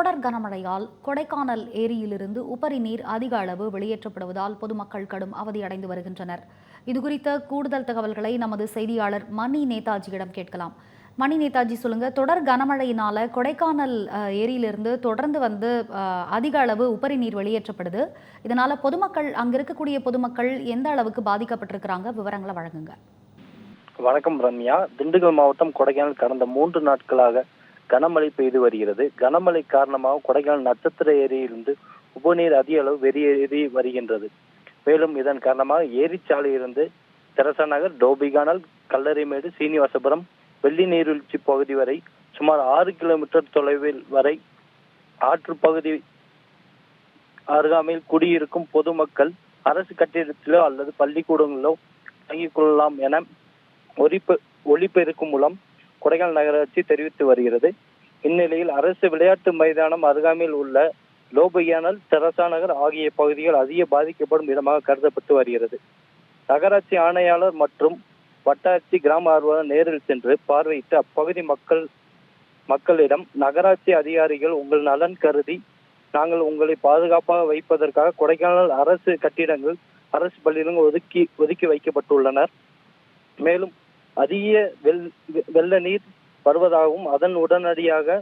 தொடர் கனமழையால் கொடைக்கானல் ஏரியிலிருந்து உபரி நீர் அதிக அளவு வெளியேற்றப்படுவதால் பொதுமக்கள் கடும் அவதியடைந்து வருகின்றனர். இதுகுறித்த கூடுதல் தகவல்களை நமது செய்தியாளர் மணி நேதாஜியிடம் கேட்கலாம். மணி நேதாஜி, சொல்லுங்க, தொடர் கனமழையினால கொடைக்கானல் ஏரியிலிருந்து தொடர்ந்து அதிக அளவு உபரி நீர் வெளியேற்றப்படுது. இதனால பொதுமக்கள், அங்க இருக்கக்கூடிய பொதுமக்கள் எந்த அளவுக்கு பாதிக்கப்பட்டிருக்கிறாங்க? விவரங்களை வழங்குங்க. வணக்கம் ரம்யா. திண்டுக்கல் மாவட்டம் கொடைக்கானல் கடந்த 3 நாட்களாக கனமழை பெய்து வருகிறது. கனமழை காரணமாக கொடைக்கானல் நட்சத்திர ஏரியிலிருந்து உபநீர் அதிக அளவு வெளியேறி வருகின்றது. மேலும் இதன் காரணமாக ஏரிச்சாலையிலிருந்து தெரசா நகர், டோபிகானல், கல்லறைமேடு, சீனிவாசபுரம், வெள்ளி நீர்வீழ்ச்சி பகுதி வரை சுமார் 6 கிலோமீட்டர் தொலைவில் வரை ஆற்று பகுதி அருகாமையில் குடியிருக்கும் பொதுமக்கள் அரசு கட்டிடத்திலோ அல்லது பள்ளிக்கூடங்களிலோ தங்கிக் கொள்ளலாம் என ஒளிபெருக்கு மூலம் கொடைக்கானல் நகராட்சி தெரிவித்து வருகிறது. இந்நிலையில் அரசு விளையாட்டு மைதானம் அருகாமையில் உள்ள லோபியானல், தெரசா நகர் ஆகிய பகுதிகள் அதிக பாதிக்கப்படும் இடமாக கருதப்பட்டு வருகிறது. நகராட்சி ஆணையாளர் மற்றும் வட்டாட்சி கிராம ஆர்வலர் நேரில் சென்று பார்வையிட்டு அப்பகுதி மக்களிடம் நகராட்சி அதிகாரிகள் உங்கள் நலன் கருதி நாங்கள் உங்களை பாதுகாப்பாக வைப்பதற்காக கொடைக்கானல் அரசு கட்டிடங்கள், அரசு பள்ளிகள் ஒதுக்கி வைக்கப்பட்டுள்ளனர். மேலும் அதிக வெள்ள நீர் வருவதாகவும் அதன் உடனடியாக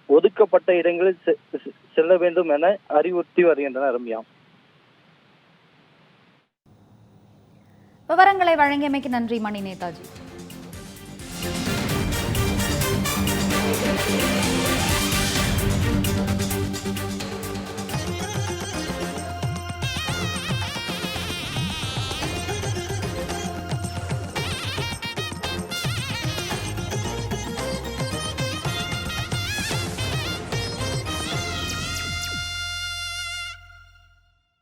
ஒதுக்கப்பட்ட இடங்களில் செல்ல வேண்டும் என அறிவுறுத்தி வருகின்றனர். ரம்யா, விவரங்களை வழங்கியமைக்கு நன்றி மணி நேதாஜி.